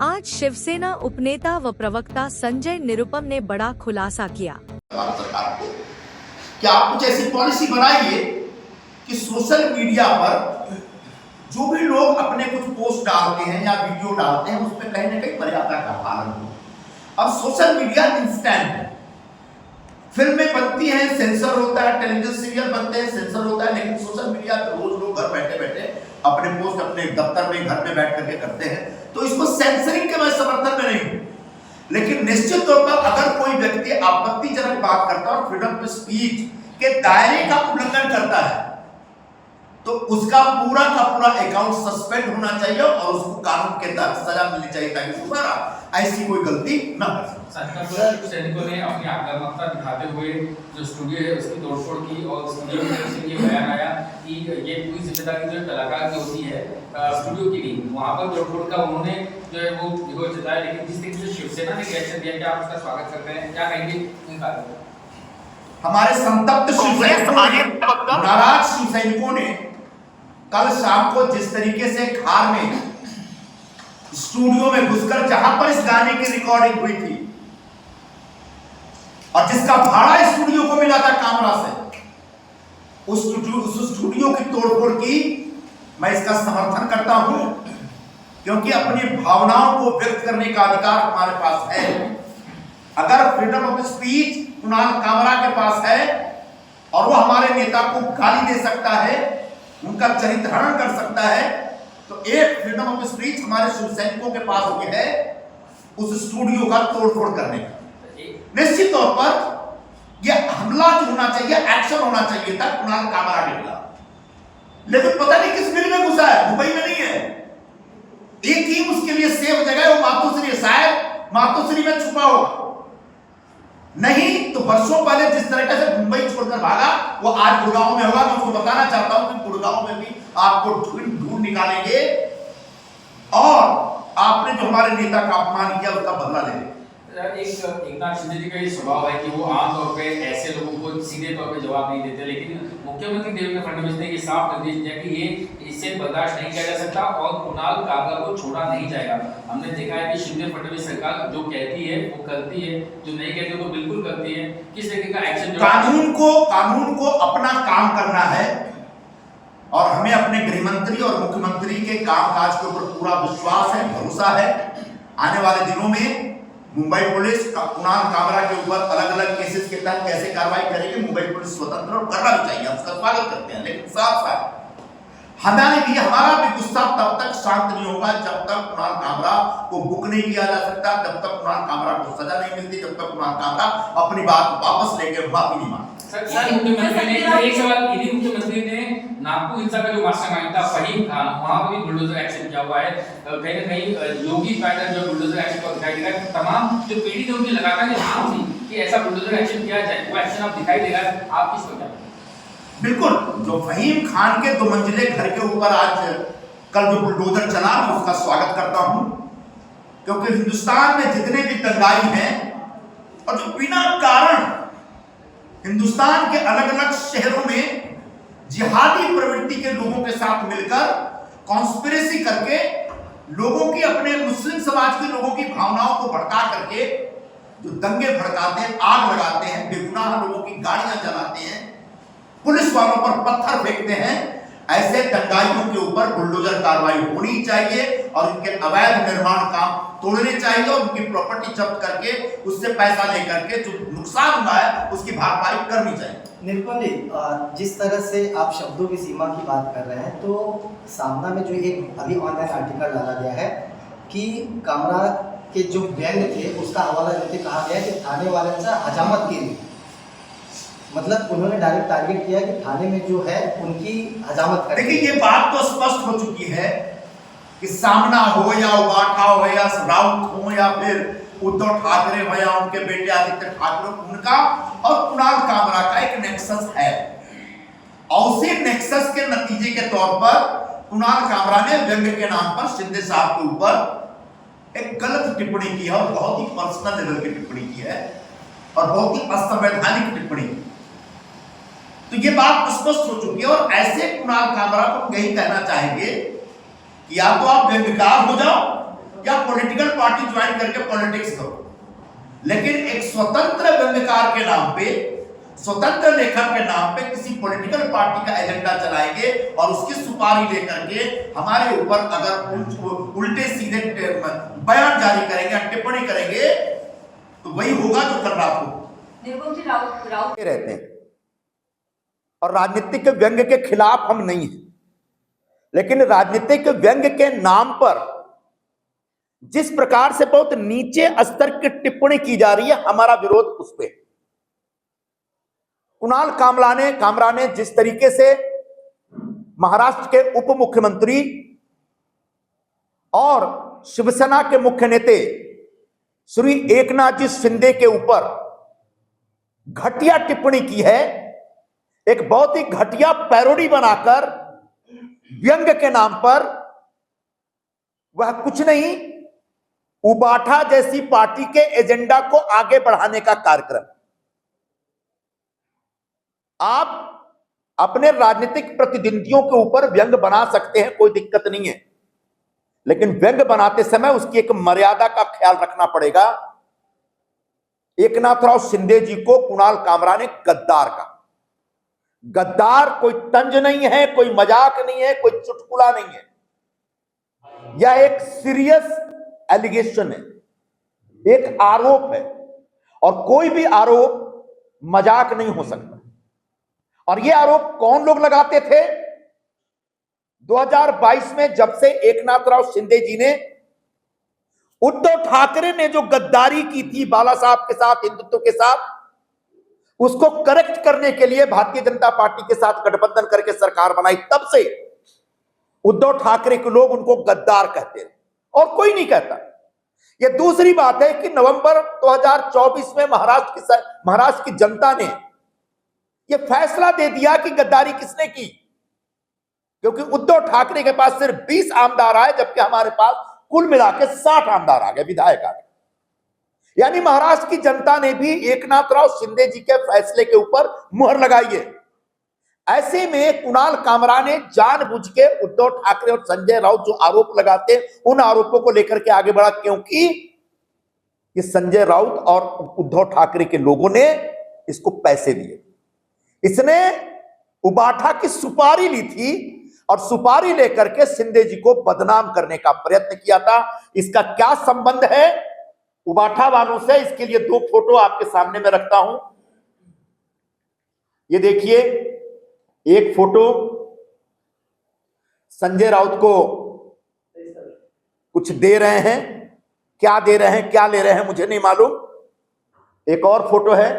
आज शिवसेना उपनेता व प्रवक्ता संजय निरुपम ने बड़ा खुलासा किया। भारत सरकार को कि आप कुछ ऐसी पॉलिसी बनाइए कि सोशल मीडिया पर जो भी लोग अपने कुछ पोस्ट डालते हैं या वीडियो डालते हैं उसमें कहीं ना कहीं मर्यादा का पालन हो। अब सोशल मीडिया इंस्टेंट है, फिल्में बनती हैं सेंसर होता है, टेलीविजन सीरियल बनते हैं सेंसर होता है, लेकिन सोशल मीडिया पर रोज लोग घर बैठे बैठे अपने पोस्ट अपने दफ्तर में घर में बैठ करके करते हैं, तो इसको सेंसरिंग के मैं समर्थन में नहीं हूं। लेकिन निश्चित तौर पर अगर कोई व्यक्ति आपत्तिजनक बात करता है और फ्रीडम ऑफ स्पीच के दायरे का उल्लंघन करता है तो उसका पूरा का पूरा अकाउंट सस्पेंड होना चाहिए और उसको कानून के तहत सजा मिलनी चाहिए ताकि दोबारा ऐसी कोई गलती न कर सके। सैनिकों ने अपनी आक्रामकता दिखाते हुए जो स्टूडियो है उसकी तोड़फोड़ की और स्टूडियो में से ये बयान आया कि ये पूरी जिम्मेदारी जो कलाकार की होती है स्टूडियो की नहीं, वहां पर तोड़फोड़ का उन्होंने जो है वो विरोध जताया। लेकिन जिस तरीके से शिवसेना ने रिएक्शन दिया, क्या आप उसका स्वागत करते हैं, क्या कहेंगे इन बातों पर? हमारे संतप्त नाराज शिव सैनिकों ने कल शाम को जिस तरीके से खार में स्टूडियो में घुसकर जहां पर इस गाने की रिकॉर्डिंग हुई थी और जिसका भाड़ा स्टूडियो को मिला था कामरा से, उस स्टूडियो की तोड़फोड़ की मैं इसका समर्थन करता हूं, क्योंकि अपनी भावनाओं को व्यक्त करने का अधिकार हमारे पास है। अगर freedom of speech Kunal Kamra के पास है और वो हमारे नेता को गाली दे सकता है, उनका चरित्रहरण कर सकता है, तो एक फ्रीडम ऑफ स्पीच हमारे शिव सैनिकों के पास हो है उस स्टूडियो का तोड़फोड़ करने का। निश्चित तौर पर यह हमला जो होना चाहिए, एक्शन होना चाहिए था कुणाल कामरा के खिलाफ, लेकिन पता नहीं किस मिल में घुसा है, मुंबई में नहीं है। एक ही उसके लिए सेफ जगह है, वो मातोश्री, शायद मातोश्री में छुपा होगा, नहीं तो वर्षों पहले जिस तरह से मुंबई छोड़कर भागा वो आज गुड़गांव में होगा। मैं उसको बताना चाहता हूं कि गुड़गांव में भी आपको ढूंढ निकालेंगे और आपने जो हमारे नेता का अपमान किया उसका बदला लेंगे। एक नाथ शिंदे जी का ये स्वभाव है कि वो आमतौर पे ऐसे लोगों को सीधे तौर पे जवाब नहीं देते, लेकिन मुख्यमंत्री देवेंद्र फडणवीस ने ये साफ निर्देश दिया कि ये इससे बर्दाश्त नहीं किया जा सकता और कुणाल कामरा को छोड़ा नहीं जाएगा। हमने देखा है कि शिंदे फडणवीस सरकार जो कहती है वो करती है, जो नहीं कहती वो बिल्कुल करती है। किस तरीके का एक्शन? कानून को अपना काम करना है और हमें अपने गृह मंत्री और मुख्यमंत्री के कामकाज के ऊपर पूरा विश्वास है, भरोसा है। आने वाले दिनों में मुंबई पुलिस कुणाल कामरा के ऊपर अलग अलग केसेस के तहत कैसे कार्रवाई करेगी, मुंबई पुलिस स्वतंत्र और करना भी चाहिए, हम उसका स्वागत करते हैं। लेकिन साथ साथ हमारा भी गुस्सा तब तक शांत नहीं होगा जब तक कुणाल कामरा को बुक नहीं किया जा सकता, जब तक कुणाल कामरा को सजा नहीं मिलती, जब तक कुणाल कामरा अपनी बात वापस लेके माफी नहीं मांगता। मुख्यमंत्री ने नागपुर हिंसा का जो मास्टरमाइंड था फहीम खान, वहां पर भी बुलडोजर एक्शन किया हुआ है। कहीं ना कहीं योगी पैटर्न जो बुलडोजर एक्शन को दिखाई दे रहा है, तमाम जो पीढ़ी थे उनकी लगातार मांग थी कि ऐसा बुलडोजर एक्शन किया जाए, वो एक्शन अब दिखाई दे रहा है। आप किस पर? बिल्कुल, जो फहीम खान के 2 मंजिले घर के ऊपर आज कल जो बुलडोजर चला मैं उसका स्वागत करता हूं, क्योंकि हिंदुस्तान में जितने भी दंगाई हैं और जो बिना कारण हिंदुस्तान के अलग अलग शहरों में जिहादी प्रवृत्ति के लोगों के साथ मिलकर कॉन्स्पिरेसी करके लोगों की, अपने मुस्लिम समाज के लोगों की भावनाओं को भड़का करके जो दंगे भड़काते हैं, आग लगाते हैं, बेगुनाह लोगों की गाड़ियां जलाते हैं, पुलिस वालों पर पत्थर फेंकते हैं, ऐसे दंगाइयों के ऊपर बुलडोजर कार्रवाई होनी चाहिए और इनके अवैध निर्माण काम तोड़ने चाहिए और उनकी प्रॉपर्टी जब्त करके उससे पैसा लेकर के जो नुकसान हुआ है उसकी भरपाई करनी चाहिए। निरुपम जी, जिस तरह से आप शब्दों की सीमा की बात कर रहे हैं, तो सामना में जो एक अभी ऑनलाइन आर्टिकल डाला गया है कि कामरा के जो व्यंग थे उसका हवाला देते कहा गया कि थाने वाले से हजामत की, मतलब उन्होंने डायरेक्ट टारगेट किया कि थाने में जो है उनकी हजामत कर। देखिए ये बात तो स्पष्ट हो चुकी है कि सामना हो या उबाठा हो या राउत हो या फिर उद्धव ठाकरे हो या उनके बेटे आदित्य ठाकरे, उनका और कुणाल कामरा का एक नेक्सस है और उसी नेक्सस के नतीजे के तौर पर कुणाल कामरा ने व्यंग के नाम पर शिंदे साहब के ऊपर एक गलत टिप्पणी की है और बहुत ही पर्सनल लेवल की टिप्पणी की है और बहुत ही असंवैधानिक टिप्पणी। तो ये बात स्पष्ट हो चुकी है और ऐसे कुणाल कामरा को यही कहना चाहेंगे कि या तो आप व्यंग्यकार हो जाओ या पॉलिटिकल पार्टी ज्वाइन करके पॉलिटिक्स करो, लेकिन एक स्वतंत्र व्यंग्यकार के नाम पे, स्वतंत्र लेखक के नाम पे किसी पॉलिटिकल पार्टी का एजेंडा चलाएंगे और उसकी सुपारी लेकर के हमारे ऊपर अगर उल्टे सीधे बयान जारी करेंगे, टिप्पणी करेंगे, तो वही होगा जो कल रात को रहते हैं। और राजनीतिक व्यंग्य के खिलाफ हम नहीं हैं, लेकिन राजनीतिक व्यंग्य के नाम पर जिस प्रकार से बहुत नीचे स्तर की टिप्पणी की जा रही है, हमारा विरोध उस पे। कुणाल कामरा ने जिस तरीके से महाराष्ट्र के उप मुख्यमंत्री और शिवसेना के मुख्य नेता श्री एकनाथ जी शिंदे के ऊपर घटिया टिप्पणी की है, एक बहुत ही घटिया पैरोडी बनाकर व्यंग्य के नाम पर, वह कुछ नहीं, उबाठा जैसी पार्टी के एजेंडा को आगे बढ़ाने का कार्यक्रम। आप अपने राजनीतिक प्रतिद्वंदियों के ऊपर व्यंग्य बना सकते हैं, कोई दिक्कत नहीं है, लेकिन व्यंग्य बनाते समय उसकी एक मर्यादा का ख्याल रखना पड़ेगा। एकनाथराव शिंदे जी को कुणाल कामरा ने गद्दार कहा। गद्दार कोई तंज नहीं है, कोई मजाक नहीं है, कोई चुटकुला नहीं है, यह एक सीरियस एलिगेशन है, एक आरोप है, और कोई भी आरोप मजाक नहीं हो सकता। और यह आरोप कौन लोग लगाते थे? 2022 में जब से एकनाथराव शिंदे जी ने, उद्धव ठाकरे ने जो गद्दारी की थी बाला साहब के साथ, हिंदुत्व के साथ, उसको करेक्ट करने के लिए भारतीय जनता पार्टी के साथ गठबंधन करके सरकार बनाई, तब से उद्धव ठाकरे के लोग उनको गद्दार कहते हैं और कोई नहीं कहता। यह दूसरी बात है कि नवंबर 2024 में महाराष्ट्र की जनता ने यह फैसला दे दिया कि गद्दारी किसने की, क्योंकि उद्धव ठाकरे के पास सिर्फ 20 आमदार आए, जबकि हमारे पास कुल मिला के 60 आमदार आ गए, विधायक आ गए। यानी महाराष्ट्र की जनता ने भी एकनाथराव शिंदे जी के फैसले के ऊपर मुहर लगाई है। ऐसे में कुणाल कामरा ने जानबूझ के उद्धव ठाकरे और संजय राउत जो आरोप लगाते, उन आरोपों को लेकर के आगे बढ़ा, क्योंकि ये संजय राउत और उद्धव ठाकरे के लोगों ने इसको पैसे दिए। इसने उबाठा की सुपारी ली थी और सुपारी लेकर के शिंदे जी को बदनाम करने का प्रयत्न किया था। इसका क्या संबंध है उबाठा वालों से? इसके लिए दो फोटो आपके सामने में रखता हूं। ये देखिए, एक फोटो संजय राउत को कुछ दे रहे हैं, क्या दे रहे हैं, क्या ले रहे हैं मुझे नहीं मालूम। एक और फोटो है,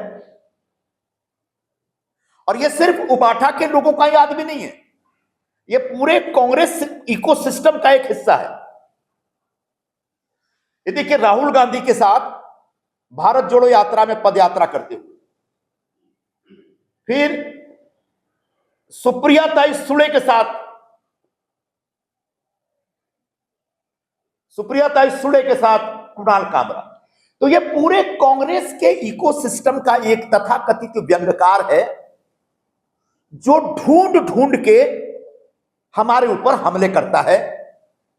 और ये सिर्फ उबाठा के लोगों का ही आदमी नहीं है, ये पूरे कांग्रेस इकोसिस्टम का एक हिस्सा है। ये देखिए, राहुल गांधी के साथ भारत जोड़ो यात्रा में पदयात्रा करते हुए, फिर सुप्रिया ताई सुळे के साथ कुणाल कामरा। तो ये पूरे कांग्रेस के इकोसिस्टम का एक तथाकथित व्यंग्यकार है, जो ढूंढ ढूंढ के हमारे ऊपर हमले करता है।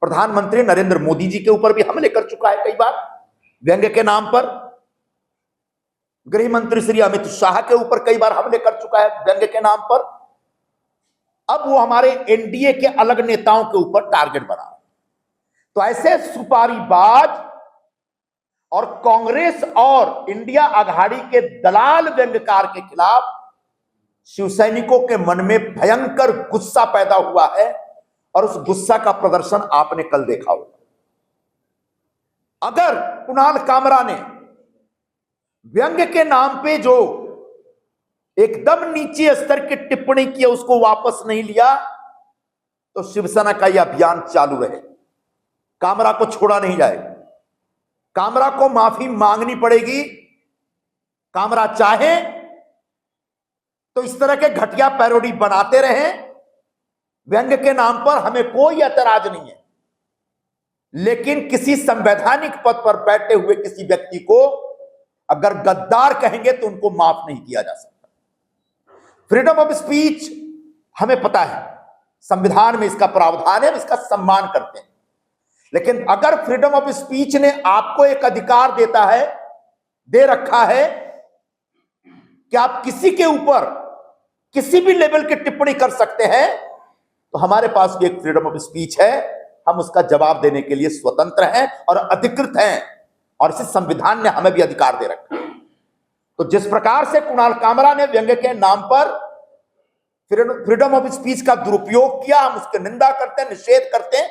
प्रधानमंत्री नरेंद्र मोदी जी के ऊपर भी हमले कर चुका है कई बार व्यंग्य के नाम पर। गृह मंत्री श्री अमित शाह के ऊपर कई बार हमले कर चुका है व्यंग्य के नाम पर। अब वो हमारे एनडीए के अलग नेताओं के ऊपर टारगेट बना। तो ऐसे सुपारीबाज और कांग्रेस और इंडिया आघाड़ी के दलाल व्यंग्यकार के खिलाफ शिवसैनिकों के मन में भयंकर गुस्सा पैदा हुआ है, और उस गुस्सा का प्रदर्शन आपने कल देखा होगा। अगर कुणाल कामरा ने व्यंग्य के नाम पे जो एकदम नीचे स्तर की टिप्पणी की, उसको वापस नहीं लिया, तो शिवसेना का यह अभियान चालू रहे। कामरा को छोड़ा नहीं जाएगा, कामरा को माफी मांगनी पड़ेगी। कामरा चाहे तो इस तरह के घटिया पैरोडी बनाते रहें व्यंग्य के नाम पर, हमें कोई ऐतराज नहीं है, लेकिन किसी संवैधानिक पद पर बैठे हुए किसी व्यक्ति को अगर गद्दार कहेंगे तो उनको माफ नहीं किया जा सकता। फ्रीडम ऑफ स्पीच हमें पता है, संविधान में इसका प्रावधान है, इसका सम्मान करते हैं, लेकिन अगर फ्रीडम ऑफ स्पीच ने आपको एक अधिकार दे रखा है कि आप किसी के ऊपर किसी भी लेवल की टिप्पणी कर सकते हैं, तो हमारे पास भी एक फ्रीडम ऑफ स्पीच है। हम उसका जवाब देने के लिए स्वतंत्र हैं और अधिकृत हैं, और इसी संविधान ने हमें भी अधिकार दे रखा है। तो जिस प्रकार से कुणाल कामरा ने व्यंग्य के नाम पर फ्रीडम ऑफ स्पीच का दुरुपयोग किया, हम उसकी निंदा करते हैं, निषेध करते हैं।